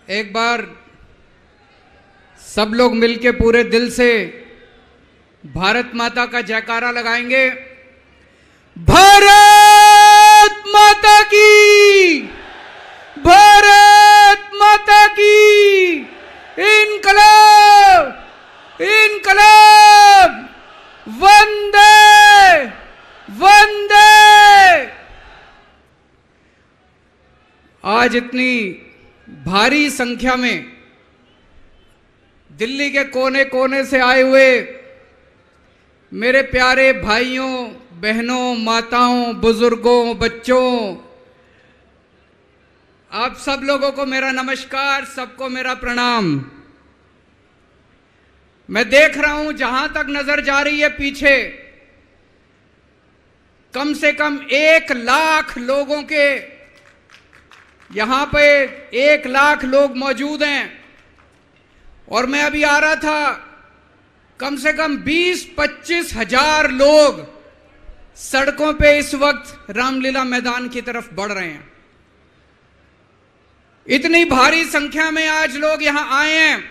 एक बार सब लोग मिलके पूरे दिल से भारत माता का जयकारा लगाएंगे। भारत माता की, भारत माता की, इनकलाब, इनकलाब, वंदे वंदे। आज इतनी भारी संख्या में दिल्ली के कोने कोने से आए हुए मेरे प्यारे भाइयों, बहनों, माताओं, बुजुर्गों, बच्चों, आप सब लोगों को मेरा नमस्कार, सबको मेरा प्रणाम। मैं देख रहा हूं जहां तक नजर जा रही है पीछे कम से कम 1 लाख लोगों के, यहां पे 1 लाख लोग मौजूद हैं। और मैं अभी आ रहा था, कम से कम 20-25 हजार लोग सड़कों पे इस वक्त रामलीला मैदान की तरफ बढ़ रहे हैं। इतनी भारी संख्या में आज लोग यहां आए हैं।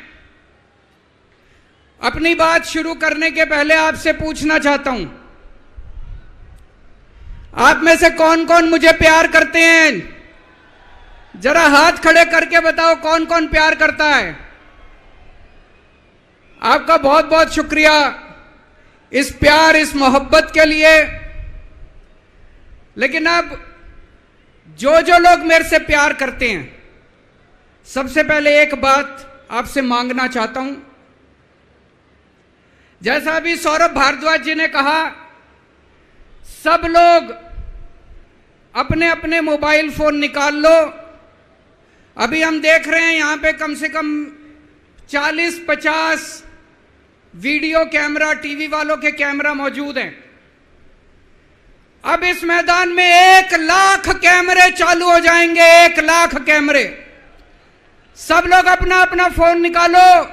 अपनी बात शुरू करने के पहले आपसे पूछना चाहता हूं, आप में से कौन कौन मुझे प्यार करते हैं? जरा हाथ खड़े करके बताओ कौन कौन प्यार करता है। आपका बहुत बहुत शुक्रिया इस प्यार, इस मोहब्बत के लिए। लेकिन अब जो जो लोग मेरे से प्यार करते हैं, सबसे पहले एक बात आपसे मांगना चाहता हूं। जैसा अभी सौरभ भारद्वाज जी ने कहा, सब लोग अपने अपने मोबाइल फोन निकाल लो। अभी हम देख रहे हैं यहां पे कम से कम 40-50 वीडियो कैमरा, टीवी वालों के कैमरा मौजूद हैं। अब इस मैदान में 1 लाख कैमरे चालू हो जाएंगे, 1 लाख कैमरे। सब लोग अपना अपना फोन निकालो,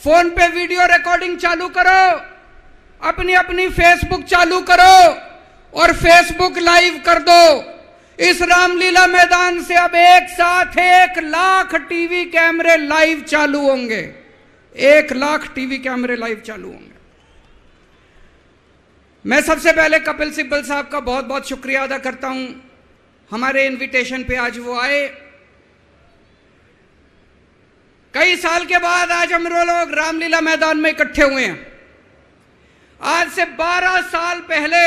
फोन पे वीडियो रिकॉर्डिंग चालू करो, अपनी अपनी फेसबुक चालू करो और फेसबुक लाइव कर दो। इस रामलीला मैदान से अब एक साथ 1 लाख टीवी कैमरे लाइव चालू होंगे, 1 लाख टीवी कैमरे लाइव चालू होंगे। मैं सबसे पहले कपिल सिब्बल साहब का बहुत बहुत शुक्रिया अदा करता हूं, हमारे इनविटेशन पे आज वो आए। कई साल के बाद आज हम लोग रामलीला मैदान में इकट्ठे हुए हैं। आज से 12 साल पहले,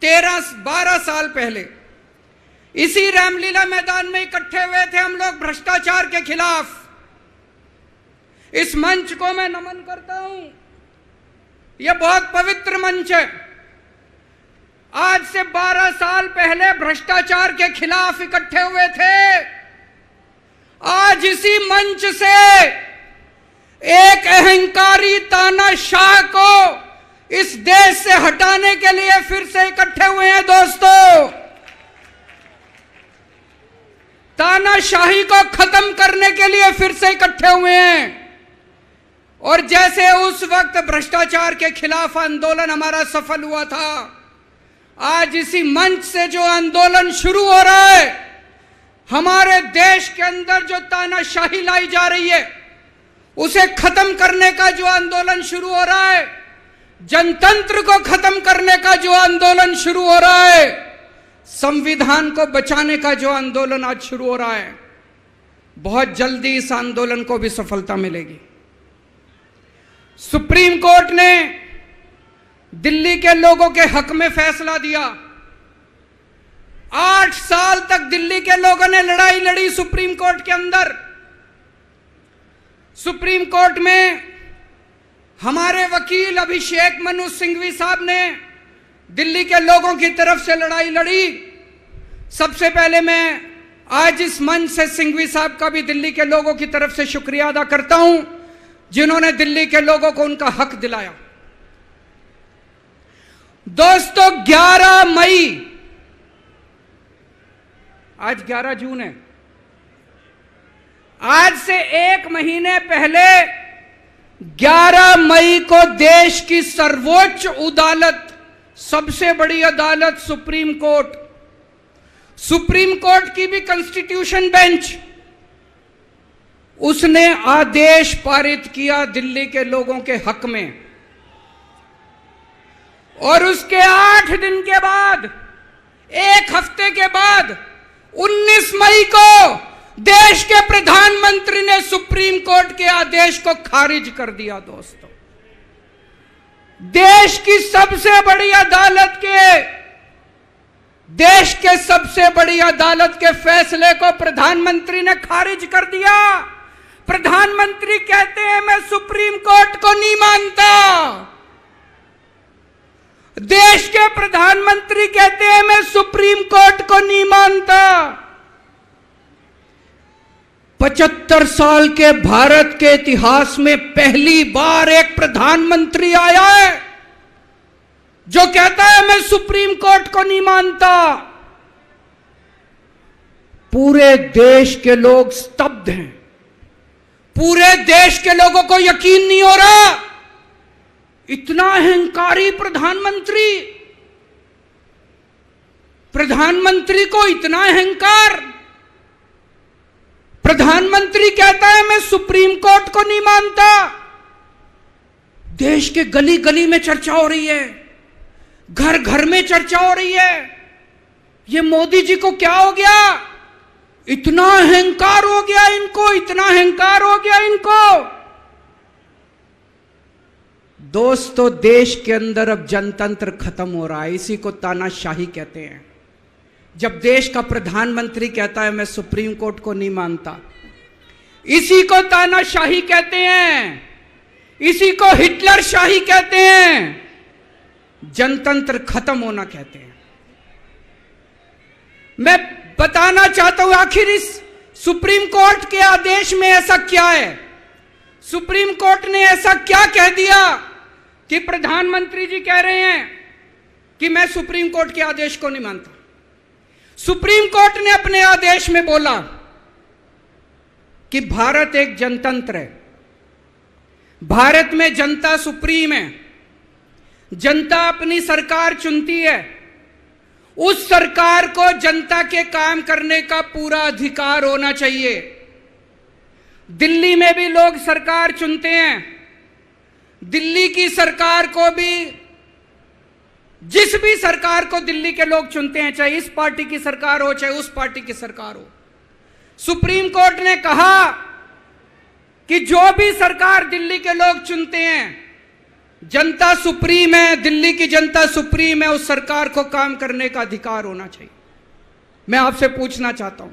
12 साल पहले इसी रामलीला मैदान में इकट्ठे हुए थे हम लोग भ्रष्टाचार के खिलाफ। इस मंच को मैं नमन करता हूं, यह बहुत पवित्र मंच है। आज से 12 साल पहले भ्रष्टाचार के खिलाफ इकट्ठे हुए थे। आज इसी मंच से एक अहंकारी तानाशाह को इस देश से हटाने के लिए फिर से इकट्ठे हुए हैं। दोस्तों, तानाशाही को खत्म करने के लिए फिर से इकट्ठे हुए हैं। और जैसे उस वक्त भ्रष्टाचार के खिलाफ आंदोलन हमारा सफल हुआ था, आज इसी मंच से जो आंदोलन शुरू हो रहा है, हमारे देश के अंदर जो तानाशाही लाई जा रही है उसे खत्म करने का जो आंदोलन शुरू हो रहा है, जनतंत्र को खत्म करने का जो आंदोलन शुरू हो रहा है, संविधान को बचाने का जो आंदोलन आज शुरू हो रहा है, बहुत जल्दी इस आंदोलन को भी सफलता मिलेगी। सुप्रीम कोर्ट ने दिल्ली के लोगों के हक में फैसला दिया। 8 साल तक दिल्ली के लोगों ने लड़ाई लड़ी सुप्रीम कोर्ट के अंदर। सुप्रीम कोर्ट में हमारे वकील अभिषेक मनु सिंघवी साहब ने दिल्ली के लोगों की तरफ से लड़ाई लड़ी। सबसे पहले मैं आज इस मंच से सिंघवी साहब का भी दिल्ली के लोगों की तरफ से शुक्रिया अदा करता हूं, जिन्होंने दिल्ली के लोगों को उनका हक दिलाया। दोस्तों, 11 मई, आज 11 जून है, आज से 1 महीने पहले 11 मई को देश की सर्वोच्च अदालत, सबसे बड़ी अदालत सुप्रीम कोर्ट की भी कॉन्स्टिट्यूशन बेंच उसने आदेश पारित किया दिल्ली के लोगों के हक में, और उसके 8 दिन के बाद, 1 हफ्ते के बाद 19 मई को देश के प्रधानमंत्री ने सुप्रीम कोर्ट के आदेश को खारिज कर दिया। दोस्तों, देश की सबसे बड़ी अदालत के फैसले को प्रधानमंत्री ने खारिज कर दिया। प्रधानमंत्री कहते हैं मैं सुप्रीम कोर्ट को नहीं मानता। देश के प्रधानमंत्री कहते हैं मैं सुप्रीम कोर्ट को नहीं मानता। 75 साल के भारत के इतिहास में पहली बार एक प्रधानमंत्री आया है जो कहता है मैं सुप्रीम कोर्ट को नहीं मानता। पूरे देश के लोग स्तब्ध हैं। पूरे देश के लोगों को यकीन नहीं हो रहा, इतना अहंकारी प्रधानमंत्री को इतना अहंकार। प्रधानमंत्री कहता है मैं सुप्रीम कोर्ट को नहीं मानता। देश के गली गली में चर्चा हो रही है, घर घर में चर्चा हो रही है, ये मोदी जी को क्या हो गया, इतना अहंकार हो गया इनको, इतना अहंकार हो गया इनको। दोस्तों, देश के अंदर अब जनतंत्र खत्म हो रहा है। इसी को तानाशाही कहते हैं। जब देश का प्रधानमंत्री कहता है मैं सुप्रीम कोर्ट को नहीं मानता, इसी को तानाशाही कहते हैं, इसी को हिटलर शाही कहते हैं, जनतंत्र खत्म होना कहते हैं। मैं बताना चाहता हूं आखिर इस सुप्रीम कोर्ट के आदेश में ऐसा क्या है। सुप्रीम कोर्ट ने ऐसा क्या कह दिया कि प्रधानमंत्री जी कह रहे हैं कि मैं सुप्रीम कोर्ट के आदेश को नहीं मानता। सुप्रीम कोर्ट ने अपने आदेश में बोला कि भारत एक जनतंत्र है, भारत में जनता सुप्रीम है, जनता अपनी सरकार चुनती है, उस सरकार को जनता के काम करने का पूरा अधिकार होना चाहिए। दिल्ली में भी लोग सरकार चुनते हैं, दिल्ली की सरकार को भी, जिस भी सरकार को दिल्ली के लोग चुनते हैं, चाहे इस पार्टी की सरकार हो चाहे उस पार्टी की सरकार हो, सुप्रीम कोर्ट ने कहा कि जो भी सरकार दिल्ली के लोग चुनते हैं, जनता सुप्रीम है, दिल्ली की जनता सुप्रीम है, उस सरकार को काम करने का अधिकार होना चाहिए। मैं आपसे पूछना चाहता हूं,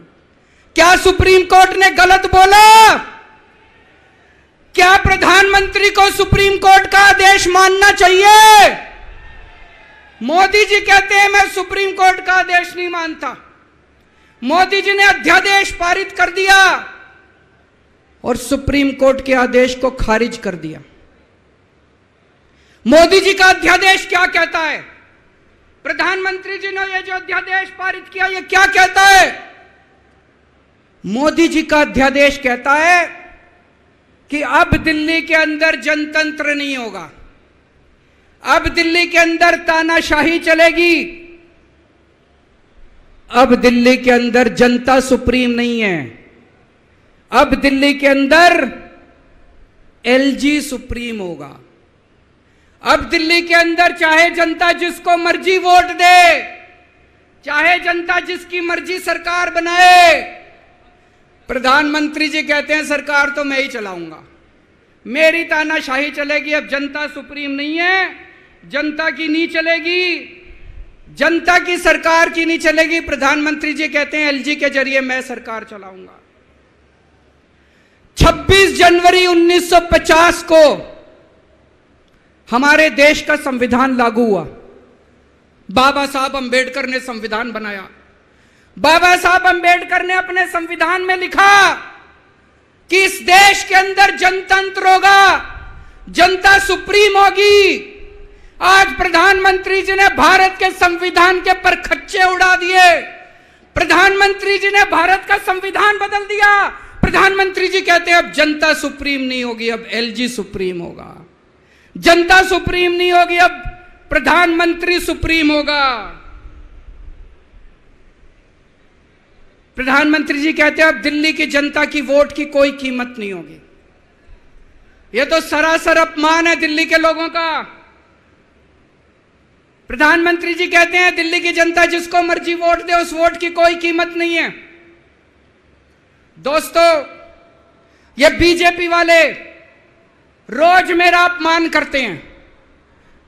क्या सुप्रीम कोर्ट ने गलत बोला? क्या प्रधानमंत्री को सुप्रीम कोर्ट का आदेश मानना चाहिए? मोदी जी कहते हैं मैं सुप्रीम कोर्ट का आदेश नहीं मानता। मोदी जी ने अध्यादेश पारित कर दिया और सुप्रीम कोर्ट के आदेश को खारिज कर दिया। मोदी जी का अध्यादेश क्या कहता है? प्रधानमंत्री जी ने यह जो अध्यादेश पारित किया, यह क्या कहता है? मोदी जी का अध्यादेश कहता है कि अब दिल्ली के अंदर जनतंत्र नहीं होगा, अब दिल्ली के अंदर तानाशाही चलेगी, अब दिल्ली के अंदर जनता सुप्रीम नहीं है, अब दिल्ली के अंदर एलजी सुप्रीम होगा। अब दिल्ली के अंदर चाहे जनता जिसको मर्जी वोट दे, चाहे जनता जिसकी मर्जी सरकार बनाए, प्रधानमंत्री जी कहते हैं सरकार तो मैं ही चलाऊंगा, मेरी तानाशाही चलेगी, अब जनता सुप्रीम नहीं है, जनता की नहीं चलेगी, जनता की सरकार की नहीं चलेगी। प्रधानमंत्री जी कहते हैं एलजी के जरिए मैं सरकार चलाऊंगा। 26 जनवरी 1950 को हमारे देश का संविधान लागू हुआ। बाबा साहब अंबेडकर ने संविधान बनाया। बाबा साहब अंबेडकर ने अपने संविधान में लिखा कि इस देश के अंदर जनतंत्र होगा, जनता सुप्रीम होगी। आज प्रधानमंत्री जी ने भारत के संविधान के परखच्चे उड़ा दिए। प्रधानमंत्री जी ने भारत का संविधान बदल दिया। प्रधानमंत्री जी कहते हैं अब जनता सुप्रीम नहीं होगी, अब एलजी सुप्रीम होगा। जनता सुप्रीम नहीं होगी, अब प्रधानमंत्री सुप्रीम होगा। प्रधानमंत्री जी कहते हैं अब दिल्ली की जनता की वोट की कोई कीमत नहीं होगी। यह तो सरासर अपमान है दिल्ली के लोगों का। प्रधानमंत्री जी कहते हैं दिल्ली की जनता जिसको मर्जी वोट दे, उस वोट की कोई कीमत नहीं है। दोस्तों, ये बीजेपी वाले रोज मेरा अपमान करते हैं,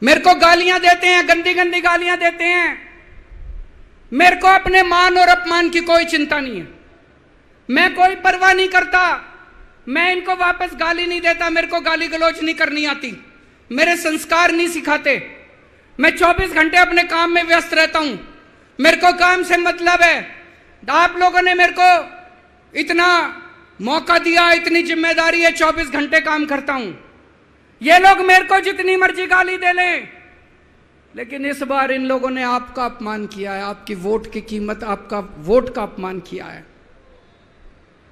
मेरे को गालियां देते हैं, गंदी गंदी गालियां देते हैं। मेरे को अपने मान और अपमान की कोई चिंता नहीं है, मैं कोई परवाह नहीं करता। मैं इनको वापस गाली नहीं देता, मेरे को गाली गलौज नहीं करनी आती, मेरे संस्कार नहीं सिखाते। मैं 24 घंटे अपने काम में व्यस्त रहता हूं, मेरे को काम से मतलब है। आप लोगों ने मेरे को इतना मौका दिया, इतनी जिम्मेदारी है, 24 घंटे काम करता हूं। ये लोग मेरे को जितनी मर्जी गाली दे लें, लेकिन इस बार इन लोगों ने आपका अपमान किया है, आपकी वोट की कीमत, आपका वोट का अपमान किया है।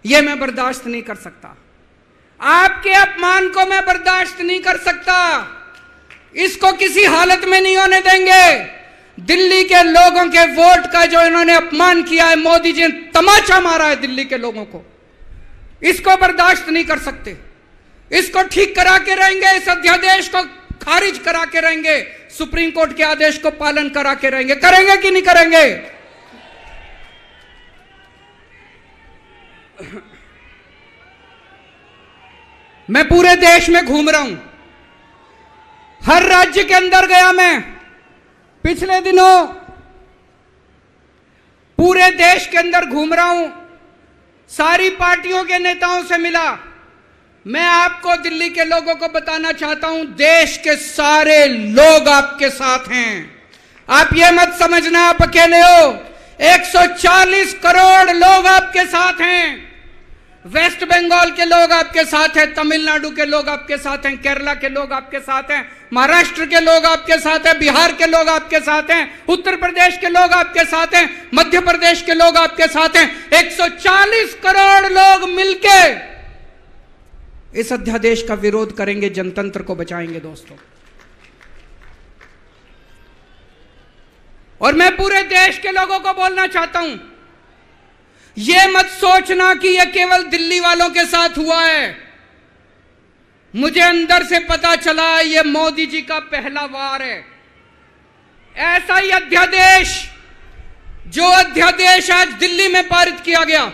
यह मैं बर्दाश्त नहीं कर सकता, आपके अपमान को मैं बर्दाश्त नहीं कर सकता। इसको किसी हालत में नहीं होने देंगे। दिल्ली के लोगों के वोट का जो इन्होंने अपमान किया है, मोदी जी ने तमाचा मारा है दिल्ली के लोगों को, इसको बर्दाश्त नहीं कर सकते। इसको ठीक करा के रहेंगे, इस अध्यादेश को खारिज करा के रहेंगे, सुप्रीम कोर्ट के आदेश को पालन करा के रहेंगे। करेंगे कि नहीं करेंगे? मैं पूरे देश में घूम रहा हूं, हर राज्य के अंदर गया। मैं पिछले दिनों पूरे देश के अंदर घूम रहा हूं, सारी पार्टियों के नेताओं से मिला। मैं आपको दिल्ली के लोगों को बताना चाहता हूं, देश के सारे लोग आपके साथ हैं। आप ये मत समझना आप अकेले हो, 140 करोड़ लोग आपके साथ हैं। वेस्ट बंगाल के लोग आपके साथ हैं, तमिलनाडु के लोग आपके साथ हैं, केरला के लोग आपके साथ हैं, महाराष्ट्र के लोग आपके साथ हैं, बिहार के लोग आपके साथ हैं, उत्तर प्रदेश के लोग आपके साथ हैं, मध्य प्रदेश के लोग आपके साथ हैं। 140 करोड़ लोग मिलके इस अध्यादेश का विरोध करेंगे, जनतंत्र को बचाएंगे दोस्तों। और मैं पूरे देश के लोगों को बोलना चाहता हूं, यह मत सोचना कि यह केवल दिल्ली वालों के साथ हुआ है। मुझे अंदर से पता चला यह मोदी जी का पहला वार है। ऐसा ही अध्यादेश, जो अध्यादेश आज दिल्ली में पारित किया गया,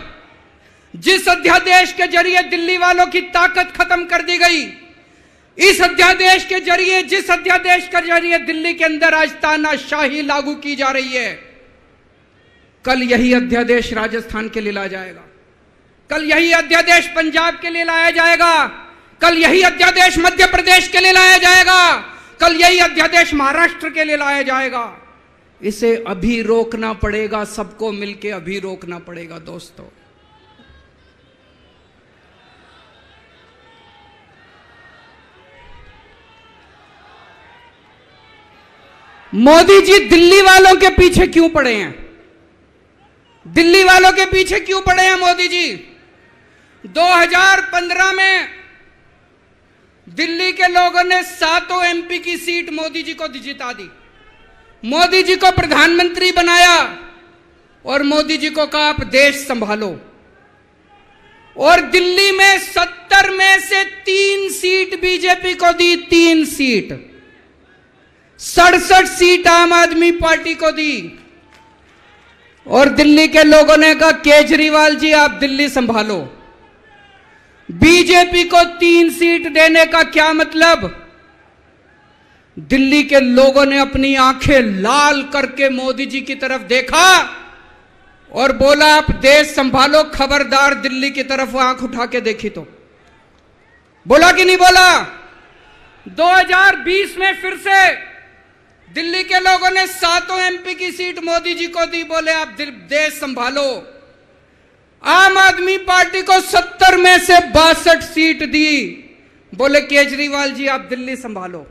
जिस अध्यादेश के जरिए दिल्ली वालों की ताकत खत्म कर दी गई, इस अध्यादेश के जरिए, जिस अध्यादेश के जरिए दिल्ली के अंदर आज तानाशाही लागू की जा रही है, कल यही अध्यादेश राजस्थान के लिए लाया जाएगा, कल यही अध्यादेश पंजाब के लिए लाया जाएगा, कल यही अध्यादेश मध्य प्रदेश के लिए लाया जाएगा, कल यही अध्यादेश महाराष्ट्र के लिए लाया जाएगा। इसे अभी रोकना पड़ेगा, सबको मिलकर अभी रोकना पड़ेगा दोस्तों। मोदी जी दिल्ली वालों के पीछे क्यों पड़े हैं? दिल्ली वालों के पीछे क्यों पड़े हैं मोदी जी? 2015 में दिल्ली के लोगों ने 7 एमपी की सीट मोदी जी को जिता दी, मोदी जी को प्रधानमंत्री बनाया और मोदी जी को कहा आप देश संभालो। और दिल्ली में 70 में से 3 सीट बीजेपी को दी, 3 सीट, 67 सीट आम आदमी पार्टी को दी। और दिल्ली के लोगों ने कहा केजरीवाल जी आप दिल्ली संभालो। बीजेपी को 3 सीट देने का क्या मतलब? दिल्ली के लोगों ने अपनी आंखें लाल करके मोदी जी की तरफ देखा और बोला आप देश संभालो, खबरदार दिल्ली की तरफ आंख उठा के देखी तो। बोला कि नहीं बोला? 2020 में फिर से दिल्ली के लोगों ने 7 एमपी की सीट मोदी जी को दी, बोले आप देश संभालो। आम आदमी पार्टी को 70 में से 62 सीट दी, बोले केजरीवाल जी आप दिल्ली संभालो।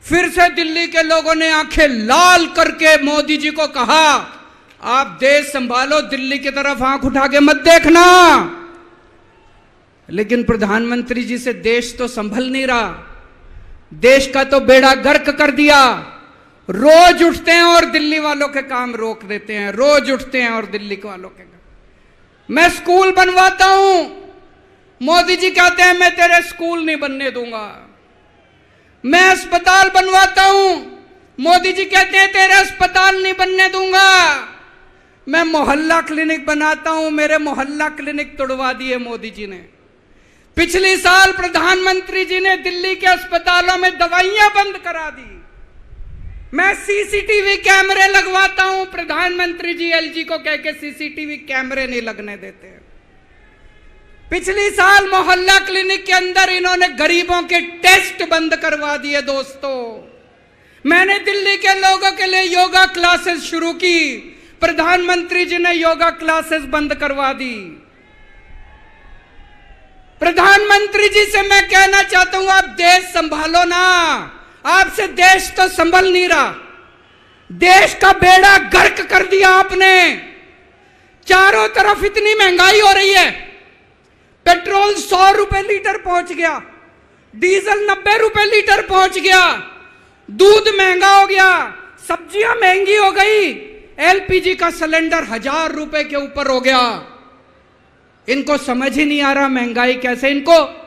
फिर से दिल्ली के लोगों ने आंखें लाल करके मोदी जी को कहा आप देश संभालो, दिल्ली की तरफ आंख उठा के मत देखना। लेकिन प्रधानमंत्री जी से देश तो संभल नहीं रहा, देश का तो बेड़ा गर्क कर दिया। रोज उठते हैं और दिल्ली वालों के काम रोक देते हैं, रोज उठते हैं और दिल्ली वालों के काम। मैं स्कूल बनवाता हूं, मोदी जी कहते हैं मैं तेरे स्कूल नहीं बनने दूंगा। मैं अस्पताल बनवाता हूं, मोदी जी कहते हैं तेरे अस्पताल नहीं बनने दूंगा। मैं मोहल्ला क्लिनिक बनाता हूं, मेरे मोहल्ला क्लिनिक तोड़वा दिए मोदी जी ने। पिछली साल प्रधानमंत्री जी ने दिल्ली के अस्पतालों में दवाइयां बंद करा दी। मैं सीसीटीवी कैमरे लगवाता हूं, प्रधानमंत्री जी एलजी को कह के सीसीटीवी कैमरे नहीं लगने देते। पिछली साल मोहल्ला क्लिनिक के अंदर इन्होंने गरीबों के टेस्ट बंद करवा दिए। दोस्तों, मैंने दिल्ली के लोगों के लिए योगा क्लासेस शुरू की, प्रधानमंत्री जी ने योगा क्लासेस बंद करवा दी। प्रधानमंत्री जी से मैं कहना चाहता हूं, आप देश संभालो ना, आपसे देश तो संभल नहीं रहा। देश का बेड़ा गर्क कर दिया आपने। चारों तरफ इतनी महंगाई हो रही है, पेट्रोल 100 रुपए लीटर पहुंच गया, डीजल 90 रुपए लीटर पहुंच गया, दूध महंगा हो गया, सब्जियां महंगी हो गई, एलपीजी का सिलेंडर 1000 रुपए के ऊपर हो गया। इनको समझ ही नहीं आ रहा महंगाई कैसे, इनको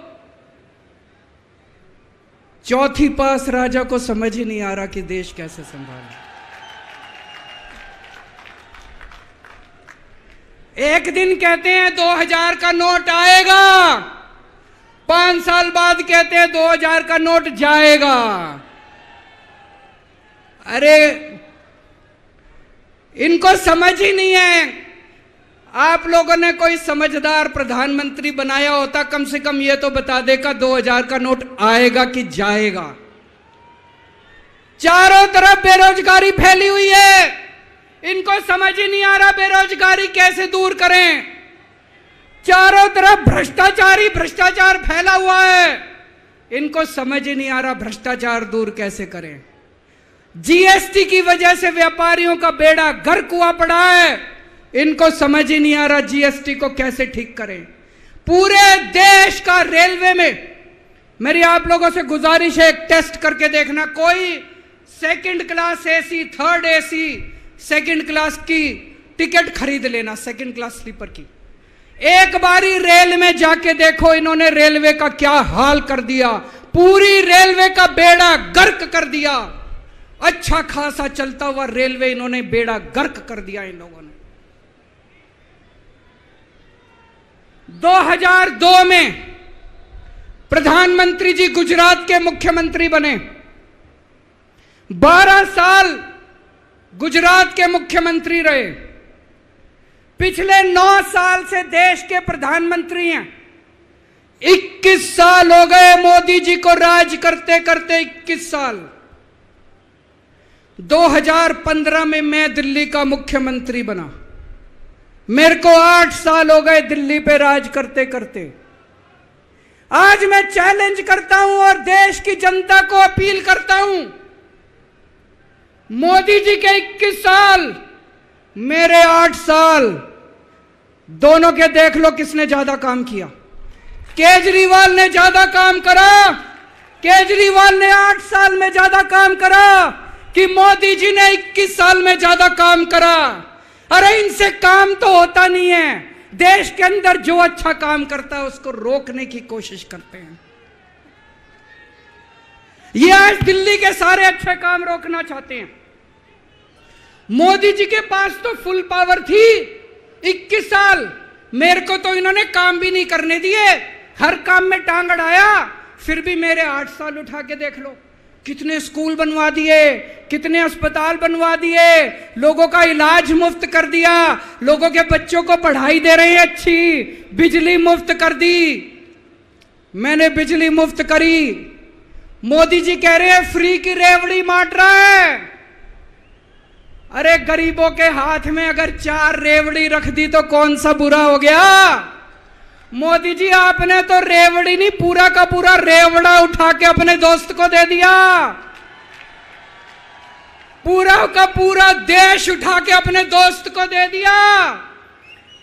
चौथी पास राजा को समझ ही नहीं आ रहा कि देश कैसे संभाले। एक दिन कहते हैं 2000 का नोट आएगा, 5 साल बाद कहते हैं 2000 का नोट जाएगा। अरे इनको समझ ही नहीं है। आप लोगों ने कोई समझदार प्रधानमंत्री बनाया होता, कम से कम ये तो बता देगा 2000 का नोट आएगा कि जाएगा। चारों तरफ बेरोजगारी फैली हुई है, इनको समझ ही नहीं आ रहा बेरोजगारी कैसे दूर करें। चारों तरफ भ्रष्टाचारी भ्रष्टाचार फैला हुआ है, इनको समझ ही नहीं आ रहा भ्रष्टाचार दूर कैसे करें। जीएसटी की वजह से व्यापारियों का बेड़ा गर्क हुआ पड़ा है, इनको समझ ही नहीं आ रहा जीएसटी को कैसे ठीक करें। पूरे देश का रेलवे में मेरी आप लोगों से गुजारिश है, एक टेस्ट करके देखना। कोई second class AC, third AC, second class की टिकट खरीद लेना, सेकंड क्लास स्लीपर की। एक बारी रेल में जाके देखो इन्होंने रेलवे का क्या हाल कर दिया। पूरी रेलवे का बेड़ा गर्क कर दिया। अच्छा खासा चलता हुआ रेलवे इन्होंने बेड़ा गर्क कर दिया इन लोगों ने। 2002 में प्रधानमंत्री जी गुजरात के मुख्यमंत्री बने। 12 साल गुजरात के मुख्यमंत्री रहे। पिछले 9 साल से देश के प्रधानमंत्री हैं। 21 साल हो गए मोदी जी को राज करते करते, 21 साल। 2015 में मैं दिल्ली का मुख्यमंत्री बना। मेरे को 8 साल हो गए दिल्ली पे राज करते करते। आज मैं चैलेंज करता हूं और देश की जनता को अपील करता हूं, मोदी जी के 21 साल, मेरे 8 साल, दोनों के देख लो किसने ज्यादा काम किया। केजरीवाल ने ज्यादा काम करा। केजरीवाल ने 8 साल में ज्यादा काम करा कि मोदी जी ने 21 साल में ज्यादा काम करा। अरे इनसे काम तो होता नहीं है। देश के अंदर जो अच्छा काम करता है उसको रोकने की कोशिश करते हैं। ये आज दिल्ली के सारे अच्छे काम रोकना चाहते हैं। मोदी जी के पास तो फुल पावर थी 21 साल, मेरे को तो इन्होंने काम भी नहीं करने दिए, हर काम में टांग अड़ाया। फिर भी मेरे 8 साल उठा के देख लो, कितने स्कूल बनवा दिए, कितने अस्पताल बनवा दिए, लोगों का इलाज मुफ्त कर दिया, लोगों के बच्चों को पढ़ाई दे रहे हैं अच्छी, बिजली मुफ्त कर दी। मैंने बिजली मुफ्त करी। मोदी जी कह रहे हैं फ्री की रेवड़ी बांट रहा है। अरे गरीबों के हाथ में अगर 4 रेवड़ी रख दी तो कौन सा बुरा हो गया। मोदी जी आपने तो रेवड़ी नहीं, पूरा का पूरा रेवड़ा उठा के अपने दोस्त को दे दिया। पूरा का पूरा देश उठा के अपने दोस्त को दे दिया।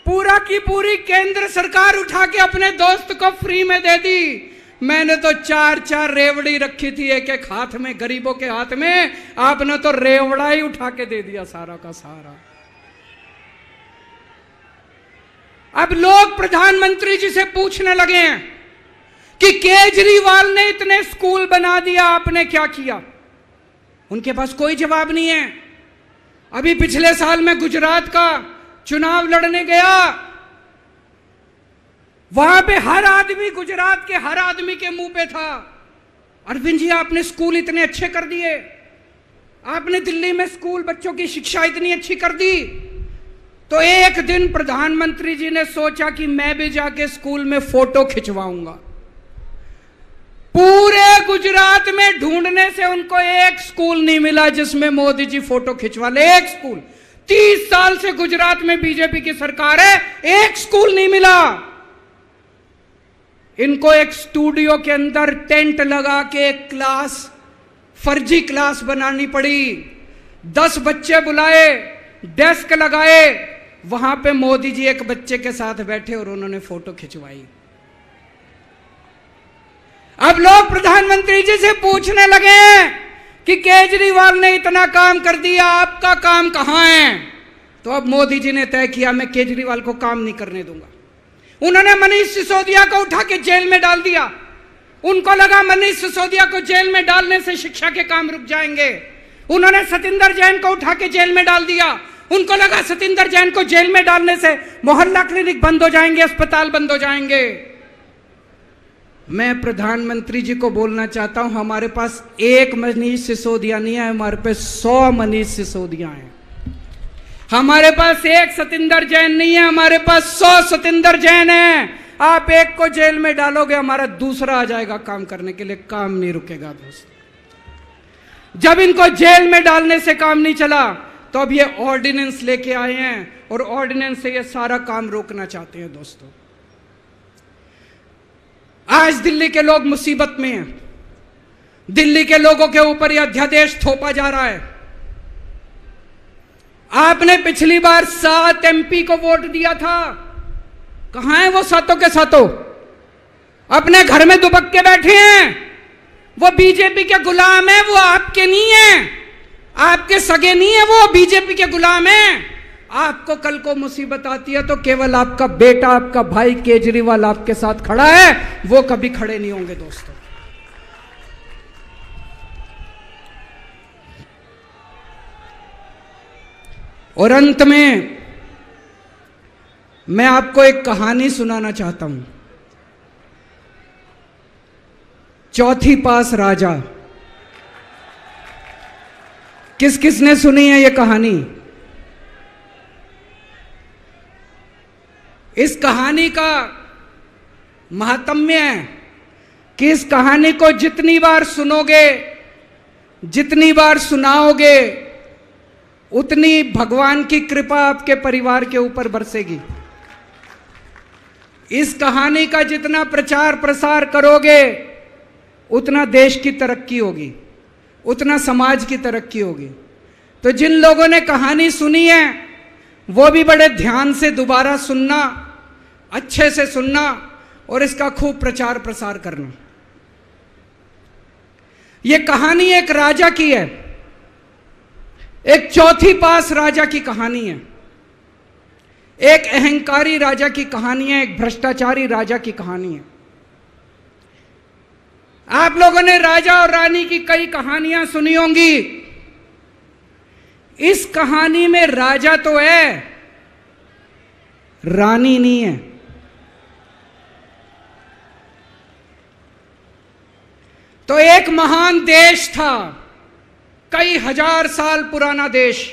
पूरा की पूरी केंद्र सरकार उठा के अपने दोस्त को फ्री में दे दी। मैंने तो 4-4 रेवड़ी रखी थी एक एक हाथ में, गरीबों के हाथ में, आपने तो रेवड़ा ही उठा के दे दिया सारा का सारा। अब लोग प्रधानमंत्री जी से पूछने लगे हैं कि केजरीवाल ने इतने स्कूल बना दिया, आपने क्या किया? उनके पास कोई जवाब नहीं है। अभी पिछले साल में गुजरात का चुनाव लड़ने गया, वहां पे हर आदमी, गुजरात के हर आदमी के मुंह पे था, अरविंद जी आपने स्कूल इतने अच्छे कर दिए, आपने दिल्ली में स्कूल बच्चों की शिक्षा इतनी अच्छी कर दी। तो एक दिन प्रधानमंत्री जी ने सोचा कि मैं भी जाके स्कूल में फोटो खिंचवाऊंगा। पूरे गुजरात में ढूंढने से उनको एक स्कूल नहीं मिला जिसमें मोदी जी फोटो खिंचवा ले। एक स्कूल, 30 साल से गुजरात में बीजेपी की सरकार है, एक स्कूल नहीं मिला। इनको एक स्टूडियो के अंदर टेंट लगा के एक क्लास, फर्जी क्लास बनानी पड़ी। 10 बच्चे बुलाए, डेस्क लगाए, वहां पे मोदी जी एक बच्चे के साथ बैठे और उन्होंने फोटो खिंचवाई। अब लोग प्रधानमंत्री जी से पूछने लगे कि केजरीवाल ने इतना काम कर दिया, आपका काम कहां है? तो अब मोदी जी ने तय किया मैं केजरीवाल को काम नहीं करने दूंगा। उन्होंने मनीष सिसोदिया को उठा के जेल में डाल दिया। उनको लगा मनीष सिसोदिया को जेल में डालने से शिक्षा के काम रुक जाएंगे। उन्होंने सतिंदर जैन को उठा के जेल में डाल दिया। उनको लगा सतिंदर जैन को जेल में डालने से मोहल्ला क्लिनिक बंद हो जाएंगे, अस्पताल बंद हो जाएंगे। मैं प्रधानमंत्री जी को बोलना चाहता हूं, हमारे पास एक मनीष सिसोदिया नहीं है, हमारे पास 100 मनीष सिसोदिया हैं। हमारे पास एक सतिंदर जैन नहीं है, हमारे पास 100 सतिंदर जैन हैं। आप एक को जेल में डालोगे, हमारा दूसरा आ जाएगा काम करने के लिए, काम नहीं रुकेगा दोस्त। जब इनको जेल में डालने से काम नहीं चला तो अब ये ऑर्डिनेंस लेके आए हैं और ऑर्डिनेंस से ये सारा काम रोकना चाहते हैं। दोस्तों, आज दिल्ली के लोग मुसीबत में हैं। दिल्ली के लोगों के ऊपर यह अध्यादेश थोपा जा रहा है। आपने पिछली बार 7 MP को वोट दिया था, कहां है वो सातों के सातों? अपने घर में दुबक के बैठे हैं। वो बीजेपी के गुलाम है, वो आपके नहीं है, आपके सगे नहीं है, वो बीजेपी के गुलाम है। आपको कल को मुसीबत आती है तो केवल आपका बेटा, आपका भाई केजरीवाल आपके साथ खड़ा है, वो कभी खड़े नहीं होंगे। दोस्तों, और अंत में मैं आपको एक कहानी सुनाना चाहता हूं। चौथी पास राजा, किस किसने सुनी है ये कहानी? इस कहानी का महात्म्य है कि इस कहानी को जितनी बार सुनोगे, जितनी बार सुनाओगे, उतनी भगवान की कृपा आपके परिवार के ऊपर बरसेगी। इस कहानी का जितना प्रचार प्रसार करोगे, उतना देश की तरक्की होगी, उतना समाज की तरक्की होगी। तो जिन लोगों ने कहानी सुनी है वो भी बड़े ध्यान से दोबारा सुनना, अच्छे से सुनना और इसका खूब प्रचार प्रसार करना। यह कहानी एक राजा की है, एक चौथी पास राजा की कहानी है, एक अहंकारी राजा की कहानी है, एक भ्रष्टाचारी राजा की कहानी है। आप लोगों ने राजा और रानी की कई कहानियां सुनी होंगी। इस कहानी में राजा तो है, रानी नहीं है। तो एक महान देश था, कई हजार साल पुराना देश।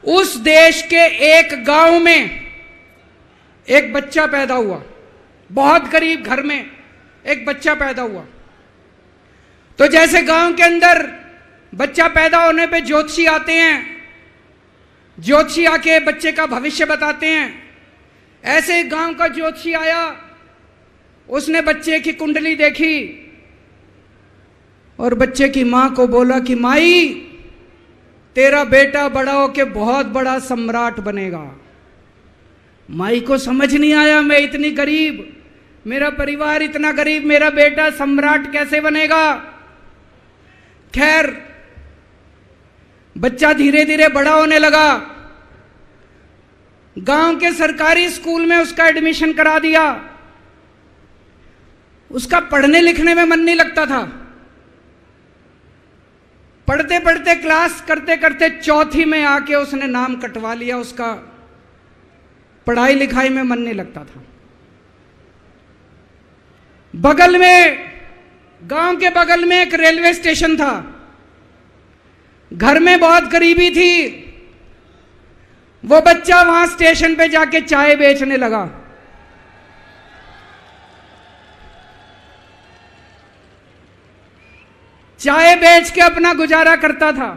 उस देश के एक गांव में एक बच्चा पैदा हुआ, बहुत गरीब घर में एक बच्चा पैदा हुआ। तो जैसे गांव के अंदर बच्चा पैदा होने पे ज्योतिषी आते हैं, ज्योतिषी आके बच्चे का भविष्य बताते हैं, ऐसे गांव का ज्योतिषी आया, उसने बच्चे की कुंडली देखी और बच्चे की मां को बोला कि माई, तेरा बेटा बड़ा होके बहुत बड़ा सम्राट बनेगा। माई को समझ नहीं आया, मैं इतनी गरीब, मेरा परिवार इतना गरीब, मेरा बेटा सम्राट कैसे बनेगा। खैर, बच्चा धीरे धीरे बड़ा होने लगा। गांव के सरकारी स्कूल में उसका एडमिशन करा दिया। उसका पढ़ने लिखने में मन नहीं लगता था। पढ़ते पढ़ते क्लास करते करते चौथी में आके उसने नाम कटवा लिया। उसका पढ़ाई लिखाई में मन नहीं लगता था। बगल में, गांव के बगल में एक रेलवे स्टेशन था। घर में बहुत गरीबी थी। वो बच्चा वहां स्टेशन पे जाके चाय बेचने लगा। चाय बेच के अपना गुजारा करता था।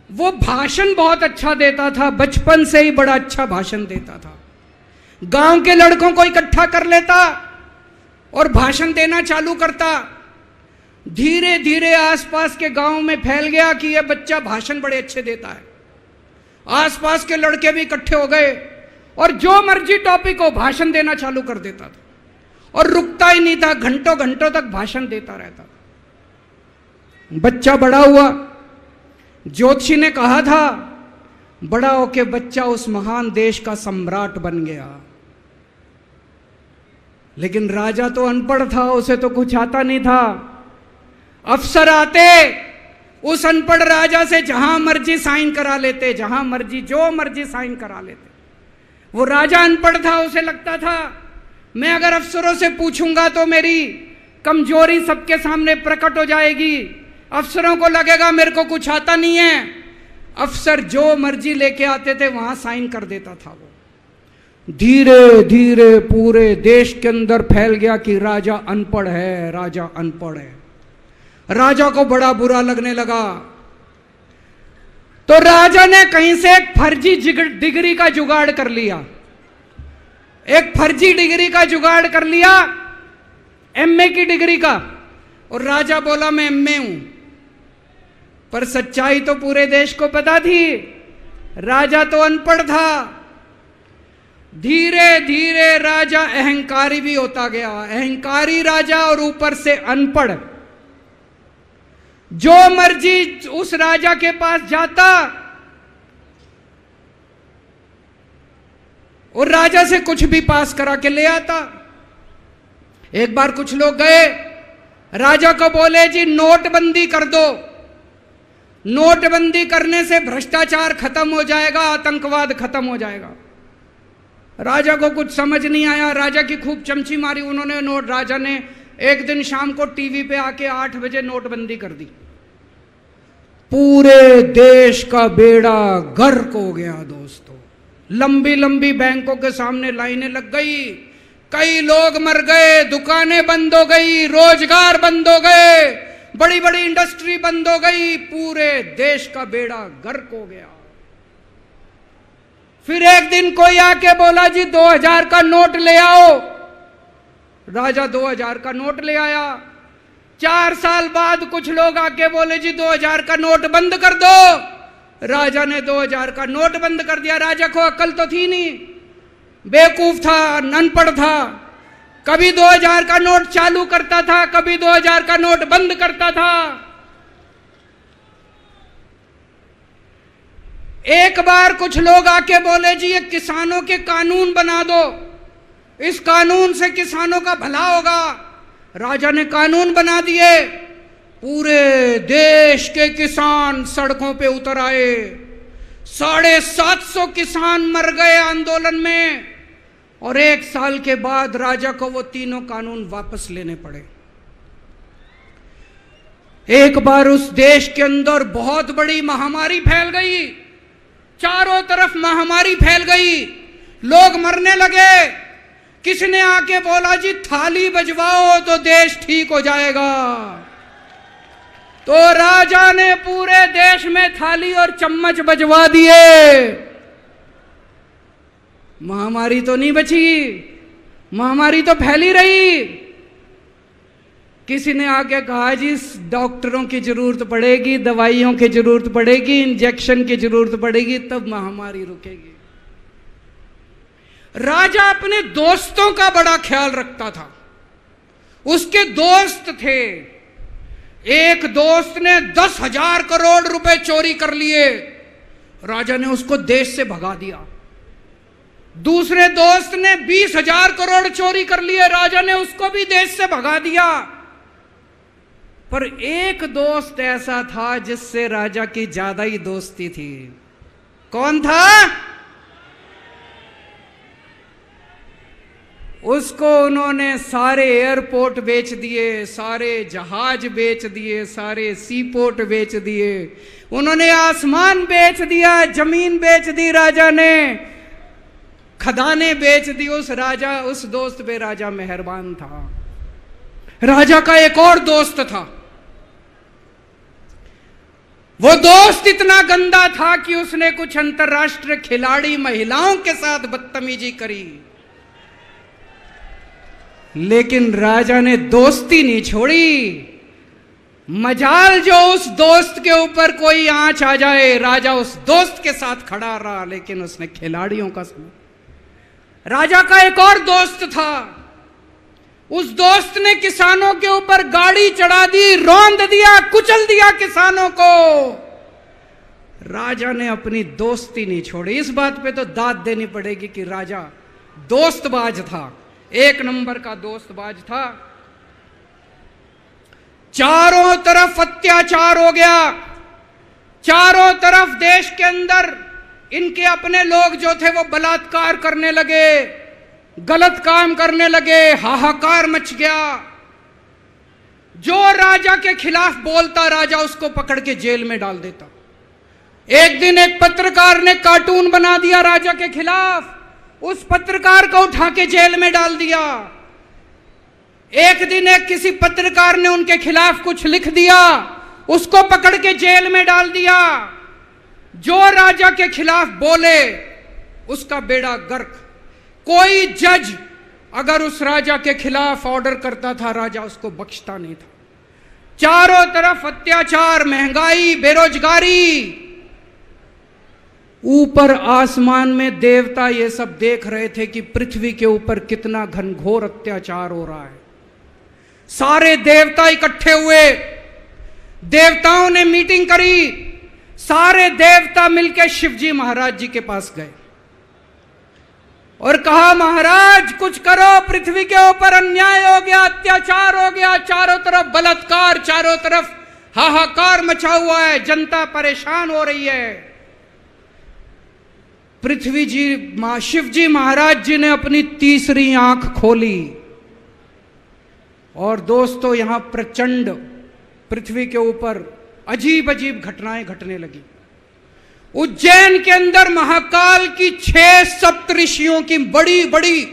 वो भाषण बहुत अच्छा देता था, बचपन से ही बड़ा अच्छा भाषण देता था। गांव के लड़कों को इकट्ठा कर लेता और भाषण देना चालू करता। धीरे धीरे आसपास के गांव में फैल गया कि यह बच्चा भाषण बड़े अच्छे देता है। आसपास के लड़के भी इकट्ठे हो गए और जो मर्जी टॉपिक हो भाषण देना चालू कर देता था और रुकता ही नहीं था। घंटों घंटों तक भाषण देता रहता था। बच्चा बड़ा हुआ। ज्योतिषी ने कहा था बड़ा होके बच्चा उस महान देश का सम्राट बन गया। लेकिन राजा तो अनपढ़ था, उसे तो कुछ आता नहीं था। अफसर आते, उस अनपढ़ राजा से जहां मर्जी साइन करा लेते, जहां मर्जी जो मर्जी साइन करा लेते। वो राजा अनपढ़ था, उसे लगता था मैं अगर अफसरों से पूछूंगा तो मेरी कमजोरी सबके सामने प्रकट हो जाएगी। अफसरों को लगेगा मेरे को कुछ आता नहीं है। अफसर जो मर्जी लेके आते थे वहां साइन कर देता था। वो धीरे धीरे पूरे देश के अंदर फैल गया कि राजा अनपढ़ है, राजा अनपढ़ है। राजा को बड़ा बुरा लगने लगा। तो राजा ने कहीं से एक फर्जी डिग्री का जुगाड़ कर लिया। एक फर्जी डिग्री का जुगाड़ कर लिया, एमए की डिग्री का। और राजा बोला मैं एमए हूं। पर सच्चाई तो पूरे देश को पता थी, राजा तो अनपढ़ था। धीरे धीरे राजा अहंकारी भी होता गया। अहंकारी राजा और ऊपर से अनपढ़। जो मर्जी उस राजा के पास जाता और राजा से कुछ भी पास करा के ले आता। एक बार कुछ लोग गए, राजा को बोले जी नोटबंदी कर दो। नोटबंदी करने से भ्रष्टाचार खत्म हो जाएगा, आतंकवाद खत्म हो जाएगा। राजा को कुछ समझ नहीं आया। राजा की खूब चमची मारी उन्होंने। राजा ने एक दिन शाम को टीवी पे आके 8 बजे नोटबंदी कर दी। पूरे देश का बेड़ा गर्क हो गया दोस्तों। लंबी लंबी बैंकों के सामने लाइनें लग गई। कई लोग मर गए, दुकानें बंद हो गई, रोजगार बंद हो गए, बड़ी बड़ी इंडस्ट्री बंद हो गई। पूरे देश का बेड़ा गर्क हो गया। फिर एक दिन कोई आके बोला जी 2000 का नोट ले आओ। राजा 2000 का नोट ले आया। 4 साल बाद कुछ लोग आके बोले जी 2000 का नोट बंद कर दो। राजा ने 2000 का नोट बंद कर दिया। राजा को अक्ल तो थी नहीं, बेवकूफ था, अनपढ़ था। कभी 2000 का नोट चालू करता था, कभी 2000 का नोट बंद करता था। एक बार कुछ लोग आके बोले जी ये किसानों के कानून बना दो, इस कानून से किसानों का भला होगा। राजा ने कानून बना दिए। पूरे देश के किसान सड़कों पे उतर आए। 750 किसान मर गए आंदोलन में। और 1 साल के बाद राजा को वो तीनों कानून वापस लेने पड़े। एक बार उस देश के अंदर बहुत बड़ी महामारी फैल गई। चारों तरफ महामारी फैल गई, लोग मरने लगे। किसी ने आके बोला जी थाली बजवाओ तो देश ठीक हो जाएगा। तो राजा ने पूरे देश में थाली और चम्मच बजवा दिए। महामारी तो नहीं बची, महामारी तो फैली रही। किसी ने आके कहा जी डॉक्टरों की जरूरत पड़ेगी, दवाइयों की जरूरत पड़ेगी, इंजेक्शन की जरूरत पड़ेगी, तब महामारी रुकेगी। राजा अपने दोस्तों का बड़ा ख्याल रखता था। उसके दोस्त थे। एक दोस्त ने 10,000 करोड़ रुपए चोरी कर लिए। राजा ने उसको देश से भगा दिया। दूसरे दोस्त ने 20,000 करोड़ चोरी कर लिए, राजा ने उसको भी देश से भगा दिया। पर एक दोस्त ऐसा था जिससे राजा की ज्यादा ही दोस्ती थी। कौन था? उसको उन्होंने सारे एयरपोर्ट बेच दिए, सारे जहाज बेच दिए, सारे सीपोर्ट बेच दिए, उन्होंने आसमान बेच दिया, जमीन बेच दी राजा ने, खदानें बेच दी। उस दोस्त पे राजा मेहरबान था। राजा का एक और दोस्त था। वो दोस्त इतना गंदा था कि उसने कुछ अंतर्राष्ट्रीय खिलाड़ी महिलाओं के साथ बदतमीजी करी, लेकिन राजा ने दोस्ती नहीं छोड़ी। मजाल जो उस दोस्त के ऊपर कोई आंच आ जाए, राजा उस दोस्त के साथ खड़ा रहा, लेकिन उसने खिलाड़ियों का सुना। राजा का एक और दोस्त था। उस दोस्त ने किसानों के ऊपर गाड़ी चढ़ा दी, रौंद दिया, कुचल दिया किसानों को। राजा ने अपनी दोस्ती नहीं छोड़ी। इस बात पे तो दाद देनी पड़ेगी कि राजा दोस्तबाज था, एक नंबर का दोस्तबाज था। चारों तरफ अत्याचार हो गया, चारों तरफ देश के अंदर इनके अपने लोग जो थे वो बलात्कार करने लगे, गलत काम करने लगे, हाहाकार मच गया। जो राजा के खिलाफ बोलता, राजा उसको पकड़ के जेल में डाल देता। एक दिन एक पत्रकार ने कार्टून बना दिया राजा के खिलाफ, उस पत्रकार को उठा के जेल में डाल दिया। एक दिन एक किसी पत्रकार ने उनके खिलाफ कुछ लिख दिया, उसको पकड़ के जेल में डाल दिया। जो राजा के खिलाफ बोले उसका बेड़ा गर्क। कोई जज अगर उस राजा के खिलाफ ऑर्डर करता था, राजा उसको बख्शता नहीं था। चारों तरफ अत्याचार, महंगाई, बेरोजगारी। ऊपर आसमान में देवता ये सब देख रहे थे कि पृथ्वी के ऊपर कितना घनघोर अत्याचार हो रहा है। सारे देवता इकट्ठे हुए, देवताओं ने मीटिंग करी। सारे देवता मिलकर शिवजी महाराज जी के पास गए और कहा, महाराज कुछ करो, पृथ्वी के ऊपर अन्याय हो गया, अत्याचार हो गया, चारों तरफ बलात्कार, चारों तरफ हाहाकार मचा हुआ है, जनता परेशान हो रही है। पृथ्वी जी, शिवजी महाराज जी ने अपनी तीसरी आंख खोली और दोस्तों यहां प्रचंड पृथ्वी के ऊपर अजीब अजीब घटनाएं घटने लगी। उज्जैन के अंदर महाकाल की 6 सप्तऋषियों की बड़ी बड़ी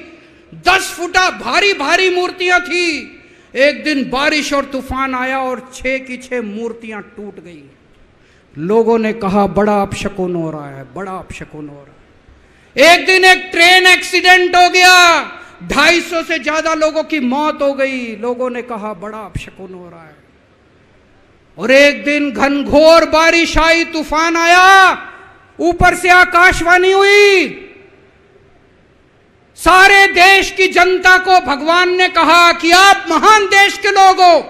10 फुटा भारी भारी मूर्तियां थी। एक दिन बारिश और तूफान आया और 6 की 6 मूर्तियां टूट गई। लोगों ने कहा बड़ा अपशकुन हो रहा है, बड़ा अपशकुन हो रहा है। एक दिन एक ट्रेन एक्सीडेंट हो गया, 250 से ज्यादा लोगों की मौत हो गई। लोगों ने कहा बड़ा अपशकुन हो रहा है। और एक दिन घनघोर बारिश आई, तूफान आया, ऊपर से आकाशवाणी हुई। सारे देश की जनता को भगवान ने कहा कि आप महान देश के लोग हो,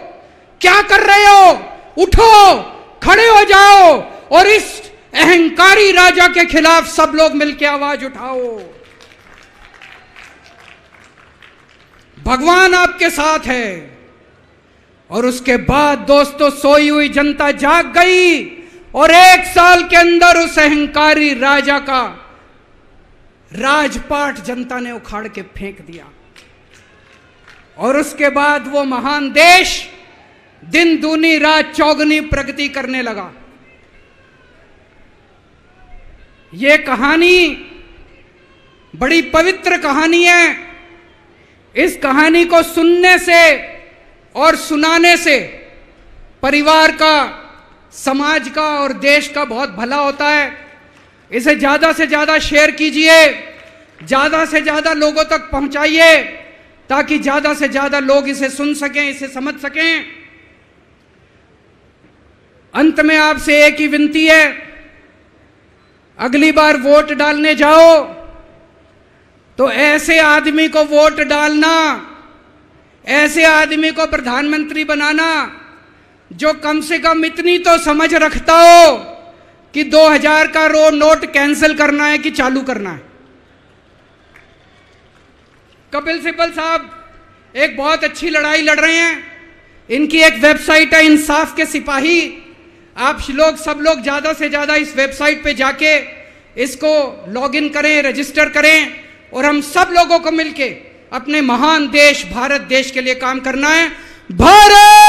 क्या कर रहे हो, उठो, खड़े हो जाओ और इस अहंकारी राजा के खिलाफ सब लोग मिलकर आवाज उठाओ। भगवान आपके साथ है। और उसके बाद दोस्तों सोई हुई जनता जाग गई और 1 साल के अंदर उस अहंकारी राजा का राजपाट जनता ने उखाड़ के फेंक दिया। और उसके बाद वो महान देश दिन दूनी रात चौगुनी प्रगति करने लगा। ये कहानी बड़ी पवित्र कहानी है। इस कहानी को सुनने से और सुनाने से परिवार का, समाज का और देश का बहुत भला होता है। इसे ज्यादा से ज्यादा शेयर कीजिए, ज्यादा से ज्यादा लोगों तक पहुंचाइए ताकि ज्यादा से ज्यादा लोग इसे सुन सकें, इसे समझ सकें। अंत में आपसे एक ही विनती है, अगली बार वोट डालने जाओ तो ऐसे आदमी को वोट डालना, ऐसे आदमी को प्रधानमंत्री बनाना जो कम से कम इतनी तो समझ रखता हो कि 2000 का नोट कैंसिल करना है कि चालू करना है। कपिल सिब्बल साहब एक बहुत अच्छी लड़ाई लड़ रहे हैं। इनकी एक वेबसाइट है इंसाफ के सिपाही। आप लोग सब लोग ज़्यादा से ज़्यादा इस वेबसाइट पे जाके इसको लॉगिन करें, रजिस्टर करें और हम सब लोगों को मिलके अपने महान देश भारत देश के लिए काम करना है। भारत